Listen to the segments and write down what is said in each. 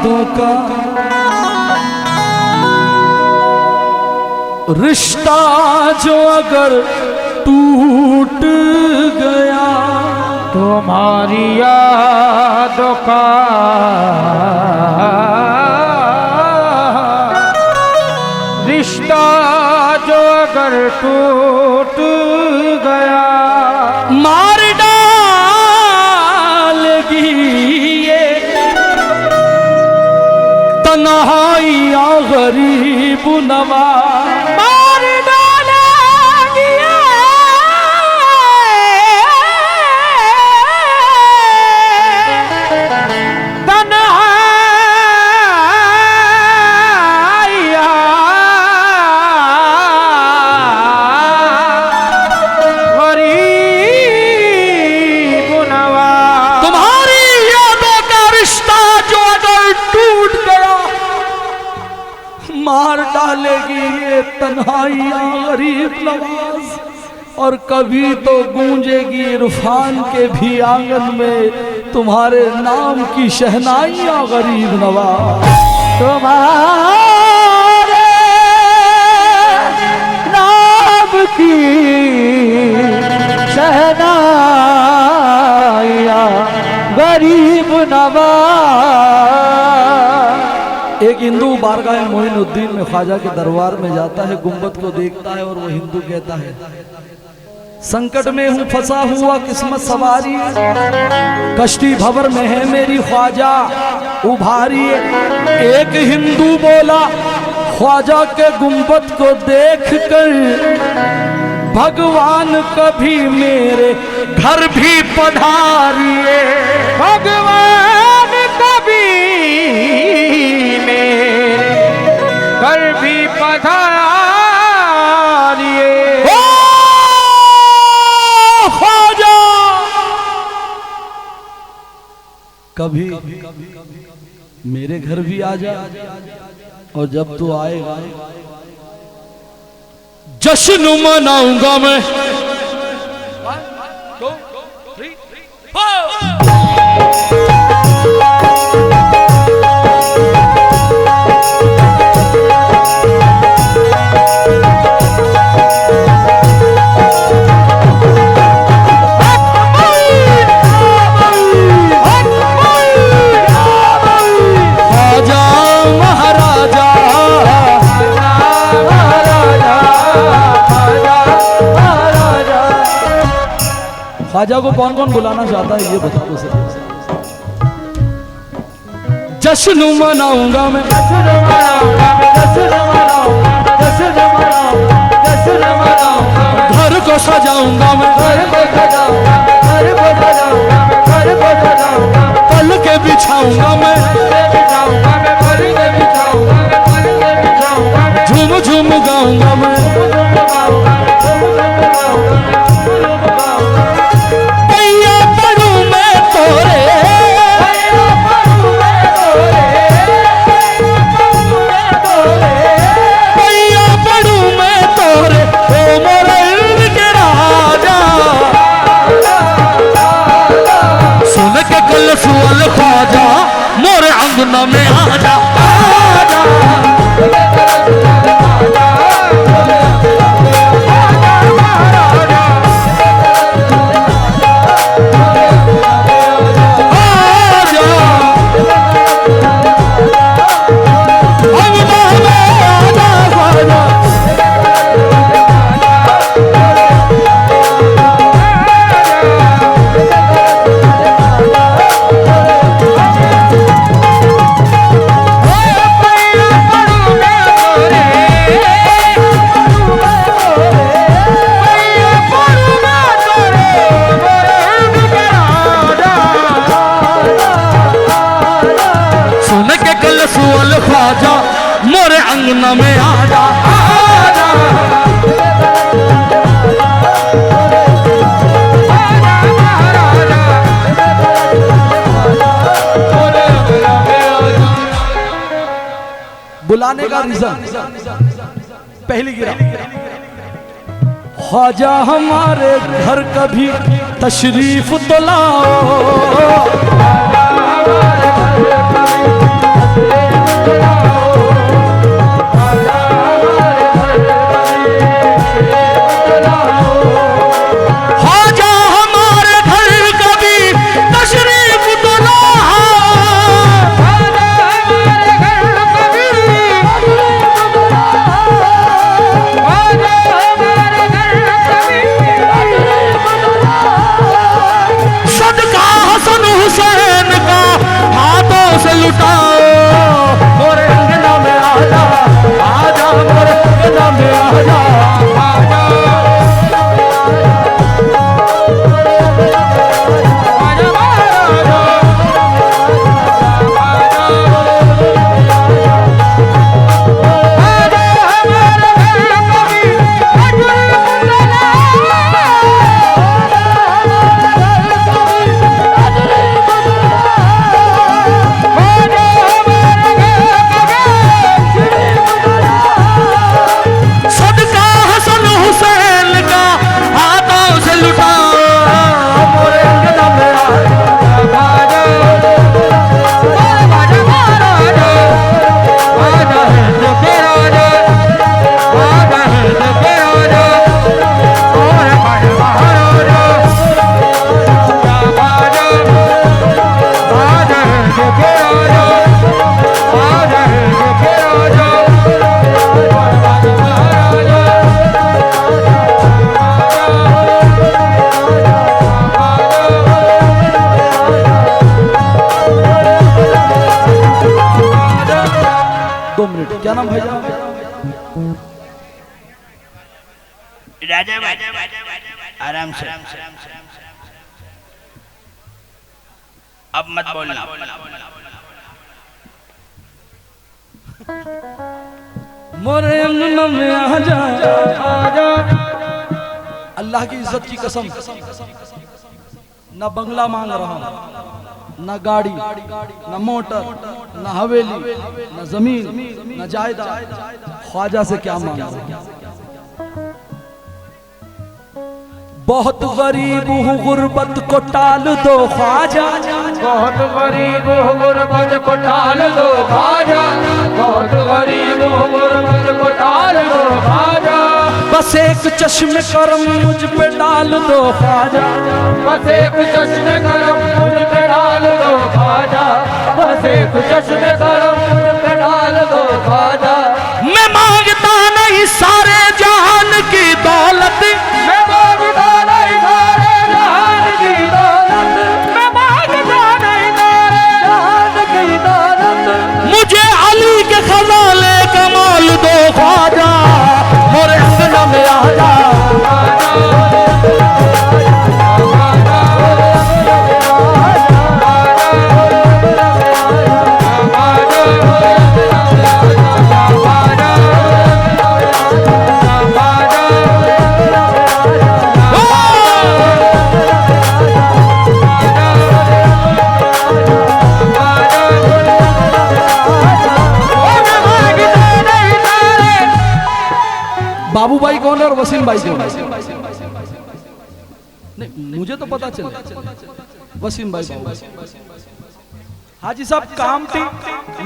यादों का रिश्ता जो अगर टूट गया, तुम्हारी यादों का रिश्ता जो अगर टूट गया, मार डालेगी ये तन्हाइयाँ गरीब नवाज, मार डालेगी ये तन्हाइयाँ गरीब नवाज। तुम्हारी यादों का रिश्ता जो अगर टूट गया, मार डालेगी ये तन्हाइयाँ गरीब नवाज। और कभी तो गूंजेगी इरफान के भी आंगन में तुम्हारे नाम की शहनाइयाँ गरीब नवाज। तुम्हारे नाम की शहनाइयाँ गरीब नवाज। एक हिंदू बारगाह मोइनुद्दीन में ख्वाजा के दरबार में जाता है, गुंबद को देखता है और वो हिंदू कहता है, संकट में हूँ फंसा हुआ किस्मत सवारी, कश्ती भंवर में है मेरी ख्वाजा उभारी। एक हिंदू बोला ख्वाजा के गुंबद को देखकर, भगवान कभी मेरे घर भी पधारिए, भगवान कभी मेरे घर भी पधारिए। कभी मेरे घर भी आ जा, और जब तू आएगा जश्न मनाऊंगा मैं। ख्वाजा को कौन कौन बुलाना चाहता है ये बता दो सर। जश्न मनाऊंगा मैं, जश्न मनाऊंगा मैं, जश्न मनाऊंगा, जश्न मनाऊंगा, जश्न मनाऊंगा, घर को सजाऊंगा मैं, घर को सजाऊंगा, घर को सजाऊंगा, घर को सजाऊंगा, पल के बिछाऊंगा मैं, बिछाऊंगा मैं, पल के बिछाऊंगा मैं, पल के बिछाऊंगा मैं, झूम झूम गाऊंगा मैं, कैया पढ़ूं मैं तोरे, कैया पढ़ूं मैं तोरे, ओ मोरे इल्म के राजा। सुन के कल सुअल ख्वाजा मोरे अंगना में आजा, आजा। ख्वाजा मोरे अंगना में आजा, आजा। बुलाने का रीजन पहली गिरा, ख्वाजा हमारे घर कभी तशरीफ तो लाओ, क्या नाम भैया? राजा भाई आराम से, अब मत बोलना। मोरे अंगना में आजा आजा अल्लाह की इज्जत की कसम, ना बंगला मांग रहा हूं, ना गाड़ी, ना मोटर, ना हवेली, ना जमीन, ना जायदाद। ख्वाजा से क्या मांग रहा हूं? बहुत गरीब हूँ गुर्बत को टाल दो ख्वाजा, बहुत गरीब हो गुरबत को टाल दो ख्वाजा, बहुत गरीब हो गुरबत को टाल दो ख्वाजा, बस एक चश्मे करम मुझ पे डाल दो ख्वाजा, बस एक चश्मे करम मुझ पे डाल दो ख्वाजा, बस एक चश्मे करम मुझ पे डाल दो ख्वाजा। मैं मांगता नहीं सारे जहान की दौलत, मैं मांगता नहीं सारे जहान की दौलत, मैं मांगता नहीं सारे जहान की दौलत, मुझे अली के खजाने कमाल दो ख्वाजा, मोरे अंगना में आजा। बाबू भाई कौन है और वसीम भाई कौन है? नहीं मुझे तो पता चला वसीम भाई कौन है। हाजी साहब कामठी,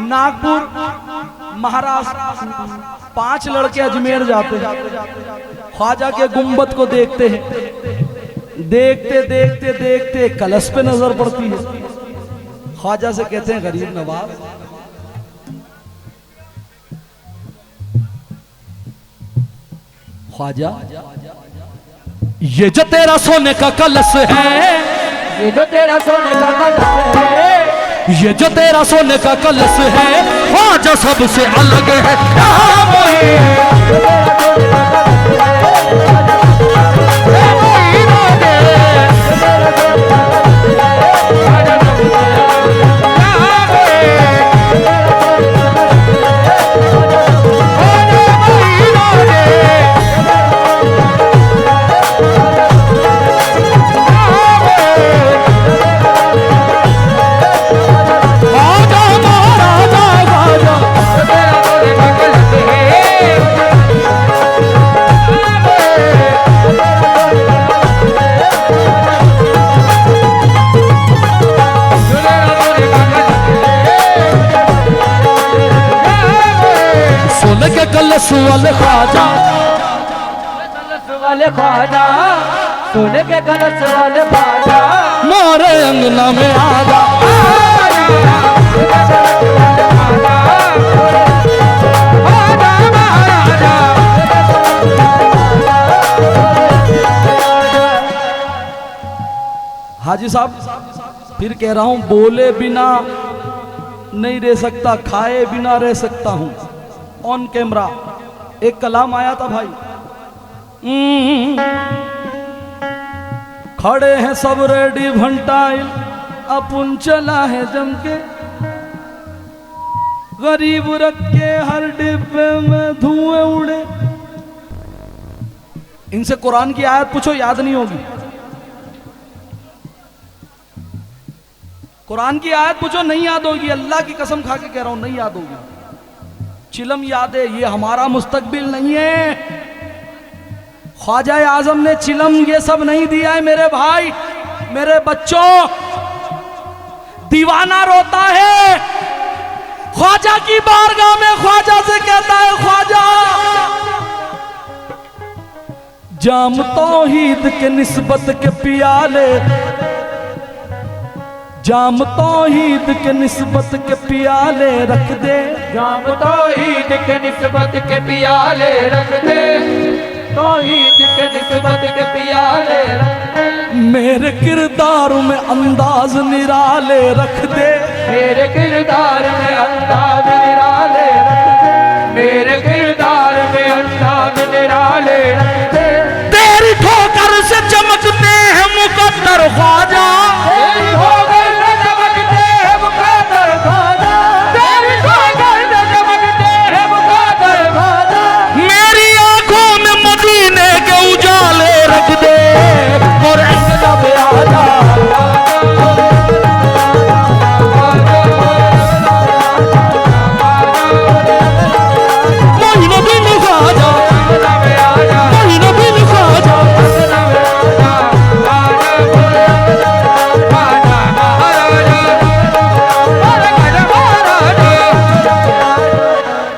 नागपुर, महाराष्ट्र, 5 लड़के अजमेर जाते हैं, ख्वाजा के गुंबद को देखते हैं, देखते देखते देखते कलश पे नजर पड़ती है। ख्वाजा से कहते हैं गरीब नवाज, ख्वाजा ये जो तेरा सोने का कलश है, ये जो तेरा सोने का कलश है, ये जो तेरा सोने का कलश है, ख्वाजा सबसे अलग है। यहाँ मोही जो तेरा सोने का कलश है, मोही राजे, जो तेरा सोने का कलश है, ख्वाजा सबसे अलग है। यहाँ मोही, मोही राजे, ख्वाजा महाराजा ख्वाजा, जो तेरा सोने का कलश है, जो तेरा सोने का कलश है, सोने के कलश वाले ख्वाजा, कलश वाले ख्वाजा, सोने के कलश वाले ख्वाजा, मोरे अंगना में आजा। हाजी साहब फिर कह रहा हूं, बोले बिना नहीं रह सकता, खाए बिना रह सकता हूं। ऑन कैमरा एक कलाम आया था भाई, खड़े हैं सब रेडी भंटाइल, अपन चला है जम के, गरीब रख के हर डिब्बे में धुएं उड़े। इनसे कुरान की आयत पूछो, याद नहीं होगी। कुरान की आयत पूछो, नहीं याद होगी। अल्लाह की कसम खा के कह रहा हूं, नहीं याद होगी। चिलम याद है, ये हमारा मुस्तकबिल नहीं है। ख्वाजा आजम ने चिलम ये सब नहीं दिया है मेरे भाई, मेरे बच्चों। दीवाना रोता है, ख्वाजा की बारगाह में ख्वाजा से कहता है, ख्वाजा जाम तौहीद के निस्बत के पियाले, जाम तौहीद के निस्बत के पियाले रख दे, जाम तौहीद के निस्बत के पियाले रख दे, तौहीद के निस्बत के पियाले रख दे, मेरे किरदार में अंदाज निराले रख दे, मेरे किरदार में अंदाज निराले रख दे,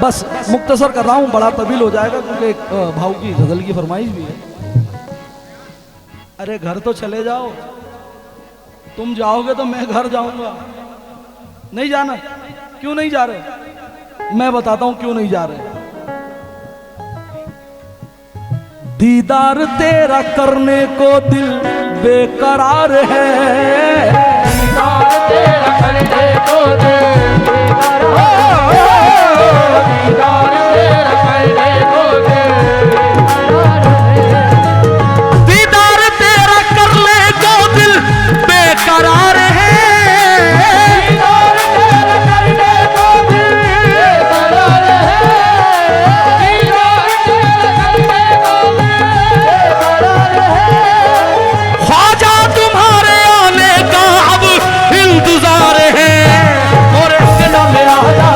बस मुख्तसर कर रहा हूँ, बड़ा तवील हो जाएगा क्योंकि एक भाव की गजल की फरमाइश भी है। अरे घर तो चले जाओ, तुम जाओगे तो मैं घर जाऊंगा। नहीं जाना? क्यों नहीं जा रहे? मैं बताता हूं क्यों नहीं जा रहे। दीदार तेरा करने को दिल बेकरार है, दीदार तेरा करने को दिल बेकरार है, दीदार तेरा करने को दिल बेकरार है, दीदार तेरा करने को दिल बेकरार है, दीदार तेरा करने को दिल बेकरार है, दीदार तेरा करने को दिल बेकरार है। ख्वाजा तुम्हारे आने का अब इंतजार है, और अंगना में आजा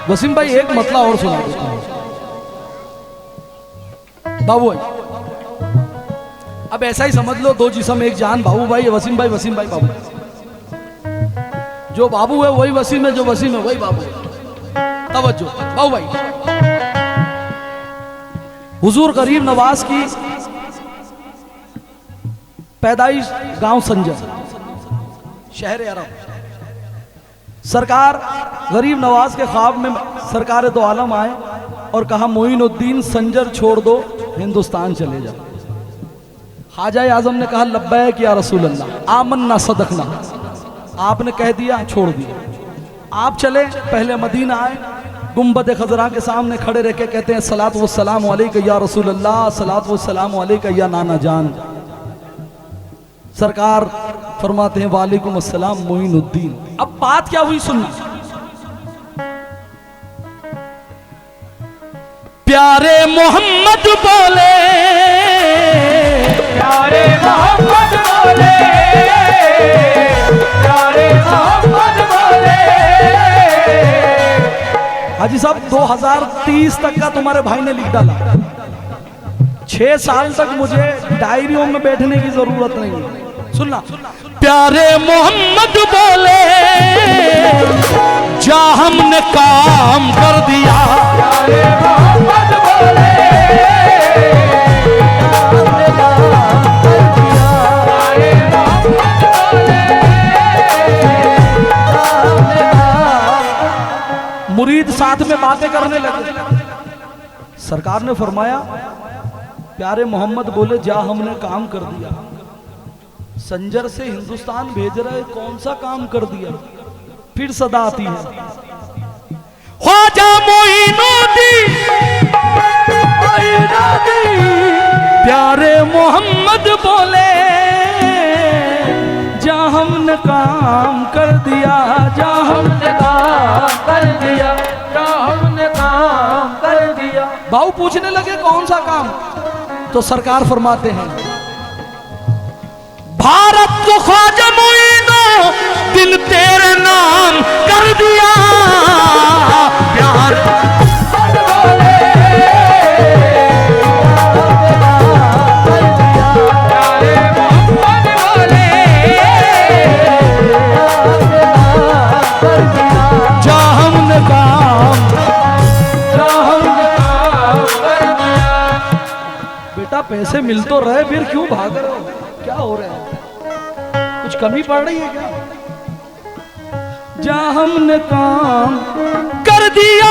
वसीम भाई एक मतला और सुना देता हूं बाबू भाई। अब ऐसा ही समझ लो, दो जिस्म एक जान, बाबू भाई वसीम भाई, वसीम भाई बाबू। जो बाबू है वही वसीम है, जो वसीम है वही बाबू है। तवज्जो बाबू भाई। हुजूर गरीब नवाज की पैदाइश गांव संजर, शहर अरब। सरकार गरीब नवाज के ख्वाब में सरकार दो आलम आए और कहा मोइनुद्दीन संजर छोड़ दो, हिंदुस्तान चले जाओ। ख्वाजा आजम ने कहा लब्बैक या रसूल अल्लाह, आमन्ना सदकना। आपने कह दिया, छोड़ दिया। आप चले, पहले मदीना आए, गुम्बद खजरा के सामने खड़े रह के कहते हैं सलात व सलाम अलैका या रसूल अल्लाह, सलात व सलाम अलैका या नाना जान। सरकार फरमाते हैं वालेकुम अस्सलाम मोइनुद्दीन। अब बात क्या हुई सुनना। प्यारे मोहम्मद बोले, प्यारे मोहम्मद बोले, प्यारे मोहम्मद बोले। हाजी साहब 2030 तक का तुम्हारे भाई ने लिख डाला। 6 साल तक मुझे डायरियों में बैठने की जरूरत नहीं है। सुनना, प्यारे मोहम्मद बोले, जा हमने काम कर दिया। प्यारे मोहम्मद बोले, हमने काम कर दिया। प्यारे मोहम्मद बोले, हमने काम। मुरीद साथ में बातें करने लगे। सरकार ने फरमाया प्यारे मोहम्मद बोले, जा हमने काम कर दिया। संजर से हिंदुस्तान भेज रहे, कौन सा काम कर दिया? फिर सदा आती है, ख्वाजा मोइनुद्दीन, प्यारे मोहम्मद बोले, जा हमने काम कर दिया, जा हमने काम कर दिया, क्या हमने काम कर दिया। भाऊ पूछने लगे कौन सा काम? तो सरकार फरमाते हैं भारत को ख्वाजा मोइनुद्दीन तेरे नाम कर दिया। प्यार बोले, प्यारे मोहम्मद बोले, जा हमने काम, क्या हमने काम कर दिया। बेटा पैसे मिल तो रहे, फिर क्यों भाग रहे हो? क्या हो रहा है? कुछ कमी पड़ रही है क्या? जा हमने काम कर दिया,